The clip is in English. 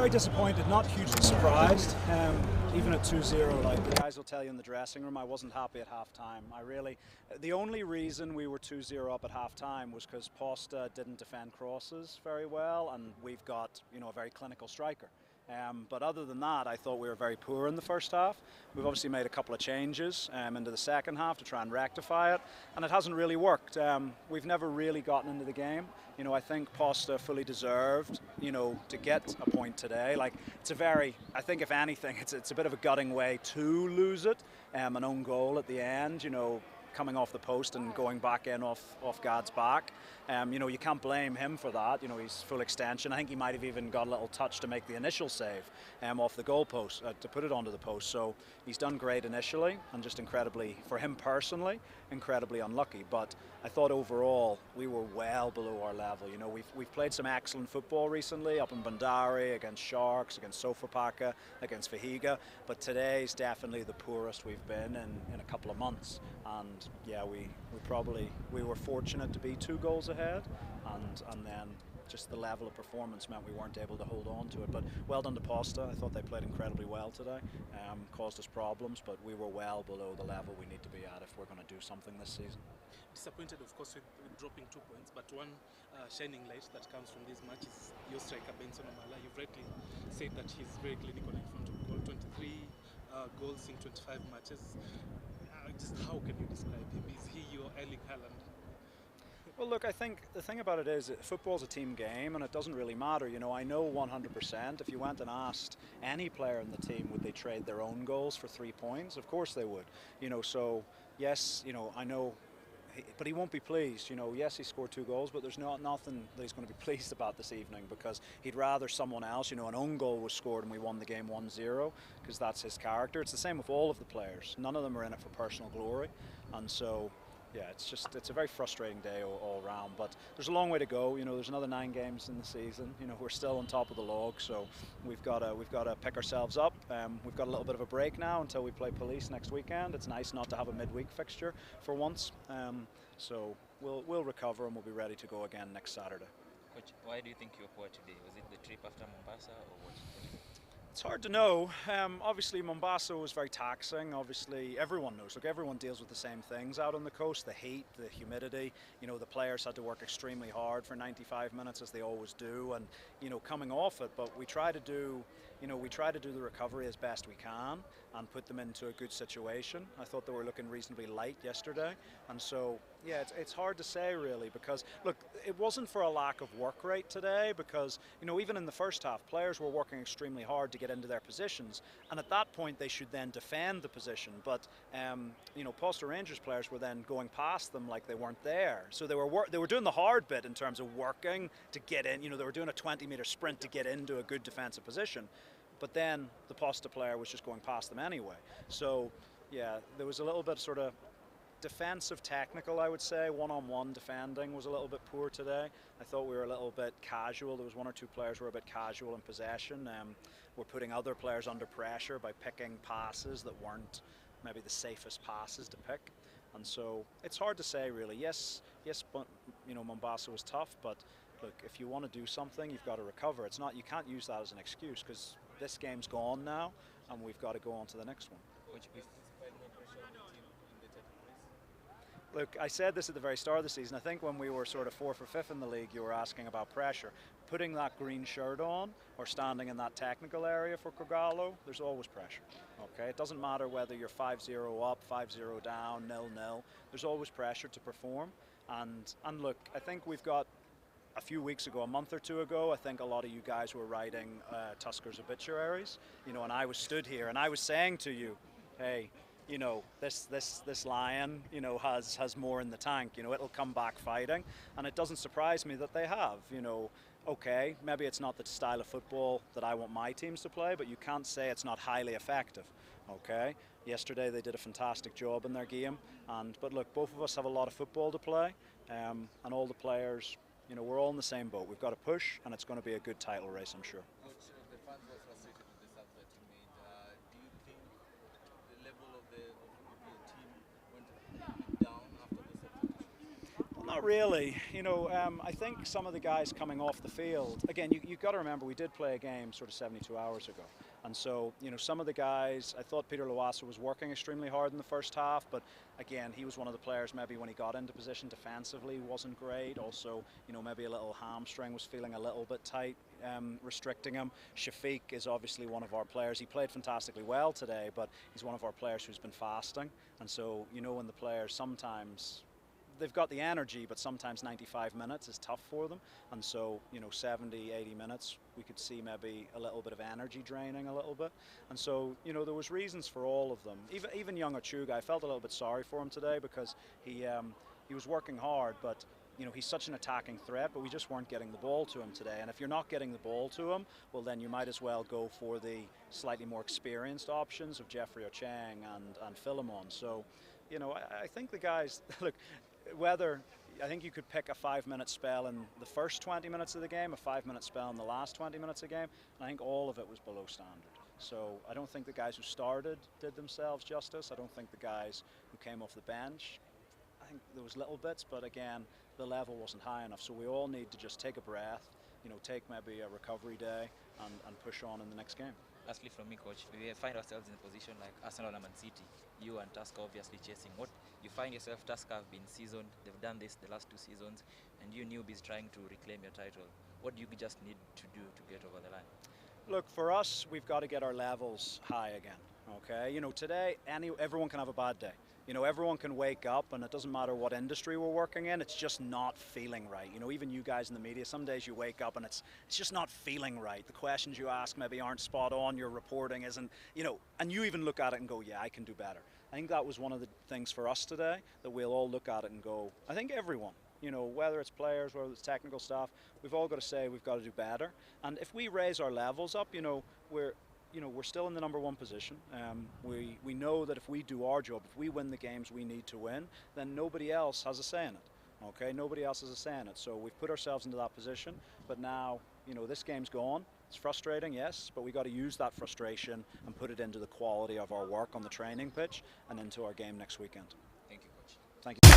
Very disappointed, not hugely surprised. Even at 2-0, like the guys will tell you in the dressing room, I wasn't happy at half-time. The only reason we were 2-0 up at half-time was because Posta didn't defend crosses very well, and we've got, a very clinical striker. But other than that, I thought we were very poor in the first half. We've obviously made a couple of changes into the second half to try and rectify it, and it hasn't really worked. We've never really gotten into the game. I think Posta fully deserved, to get a point today. Like, I think if anything, it's a bit of a gutting way to lose it. An own goal at the end, coming off the post and going back in off Gad's back. You can't blame him for that. He's full extension. I think he might have even got a little touch to make the initial save off the goal post, to put it onto the post. So he's done great initially, and just incredibly, for him personally, incredibly unlucky. But I thought overall we were well below our level. We've played some excellent football recently, up in Bandari, against Sharks, against Sofapaka, against Vahiga. But today's definitely the poorest we've been in a couple of months. And yeah, we were fortunate to be 2 goals ahead, and then just the level of performance meant we weren't able to hold on to it. But well done to Posta. I thought they played incredibly well today. Caused us problems, but we were well below the level we need to be at if we're going to do something this season. Disappointed, of course, with dropping 2 points, but one shining light that comes from this match is your striker, Benson Omala. You've rightly said that he's very clinical in front of goal, 23 goals in 25 matches. Just how can you describe him? Is he your Erling Haaland? Well, look, I think the thing about it is football's a team game, and it doesn't really matter. I know 100% if you went and asked any player in the team would they trade their own goals for 3 points, of course they would. So yes, I know, but he won't be pleased. Yes, he scored 2 goals, but there's nothing that he's going to be pleased about this evening, because he'd rather someone else. An own goal was scored and we won the game 1-0, because that's his character. It's the same with all of the players. None of them are in it for personal glory, and so. Yeah, it's a very frustrating day all around, but there's a long way to go. There's another 9 games in the season. We're still on top of the log, so we've got to pick ourselves up. We've got a little bit of a break now until we play Police next weekend. It's nice not to have a midweek fixture for once. So we'll recover and we'll be ready to go again next Saturday. Coach, why do you think you were poor today? Was it the trip after Mombasa or what? It's hard to know. Obviously, Mombasa was very taxing. Obviously, everyone knows. Look, everyone deals with the same things out on the coast: the heat, the humidity. The players had to work extremely hard for 95 minutes, as they always do, and coming off it. But we try to do, the recovery as best we can and put them into a good situation. I thought they were looking reasonably light yesterday, and so yeah, it's hard to say really, because look, it wasn't for a lack of work rate today, because even in the first half, players were working extremely hard to get into their positions, and at that point they should then defend the position. But Posta Rangers players were then going past them like they weren't there, so they were doing the hard bit in terms of working to get in. They were doing a 20-meter sprint to get into a good defensive position, but then the Posta player was just going past them anyway. So yeah, there was a little bit sort of defensive technical, I would say. One-on-one defending was a little bit poor today. I thought we were a little bit casual. There was 1 or 2 players who were a bit casual in possession. We're putting other players under pressure by picking passes that weren't maybe the safest passes to pick. And so it's hard to say really. Yes, but Mombasa was tough, but look, if you want to do something, you've got to recover. You can't use that as an excuse, because this game's gone now and we've got to go on to the next one. Look, I said this at the very start of the season. I think when we were sort of 4th or 5th in the league, you were asking about pressure. Putting that green shirt on or standing in that technical area for Kogalo, there's always pressure. Okay, it doesn't matter whether you're 5-0 up, 5-0 down, 0-0. There's always pressure to perform. And look, I think we've got a few weeks ago, a month or 2 ago, I think a lot of you guys were writing Tusker's obituaries. And I was stood here and I was saying to you, hey, this lion, has more in the tank. It'll come back fighting, and it doesn't surprise me that they have. Okay, maybe it's not the style of football that I want my teams to play, but you can't say it's not highly effective. Okay, yesterday they did a fantastic job in their game, but look, both of us have a lot of football to play, and all the players, we're all in the same boat. We've got to push, and it's going to be a good title race, I'm sure. The fans were frustrated with the subs that you made. Do you think the level of your team went down after the substitution? Well, Not really. I think some of the guys coming off the field, again, you've got to remember we did play a game sort of 72 hours ago. And so, some of the guys, I thought Peter Lawassa was working extremely hard in the first half, but again, he was one of the players maybe when he got into position defensively wasn't great. Also, maybe a little hamstring was feeling a little bit tight, restricting him. Shafiq is obviously one of our players. He played fantastically well today, but he's one of our players who's been fasting. And so, when the players sometimes they've got the energy, but sometimes 95 minutes is tough for them. And so, 70, 80 minutes, we could see maybe a little bit of energy draining a little bit. And so, there was reasons for all of them. Even young Ochuga, I felt a little bit sorry for him today because he was working hard, but he's such an attacking threat, but we just weren't getting the ball to him today. And if you're not getting the ball to him, well, then you might as well go for the slightly more experienced options of Jeffrey Ocheng and Philemon. So, I think the guys, look, I think you could pick a 5-minute spell in the first 20 minutes of the game, a 5-minute spell in the last 20 minutes of the game, and I think all of it was below standard. So I don't think the guys who started did themselves justice. I don't think the guys who came off the bench, I think there was little bits, but again, the level wasn't high enough. So we all need to just take a breath, take maybe a recovery day and push on in the next game. Lastly from me, coach, we find ourselves in a position like Arsenal and Man City. You and Tusker obviously chasing. What you find yourself, Tusker have been seasoned. They've done this the last 2 seasons, and you newbies trying to reclaim your title. What do you just need to do to get over the line? Look, for us, we've got to get our levels high again. Okay, today everyone can have a bad day. Everyone can wake up, and it doesn't matter what industry we're working in, it's just not feeling right. Even you guys in the media, some days you wake up and it's just not feeling right. The questions you ask maybe aren't spot on, your reporting isn't, and you even look at it and go, yeah, I can do better. I think that was one of the things for us today, that we'll all look at it and go, I think everyone, whether it's players, whether it's technical staff, we've all got to say we've got to do better. And if we raise our levels up, we're still in the number 1 position. We know that if we do our job, if we win the games we need to win, then nobody else has a say in it. Okay, nobody else has a say in it. So we've put ourselves into that position, but now, this game's gone. It's frustrating, yes, but we got to use that frustration and put it into the quality of our work on the training pitch and into our game next weekend. Thank you, coach. Thank you.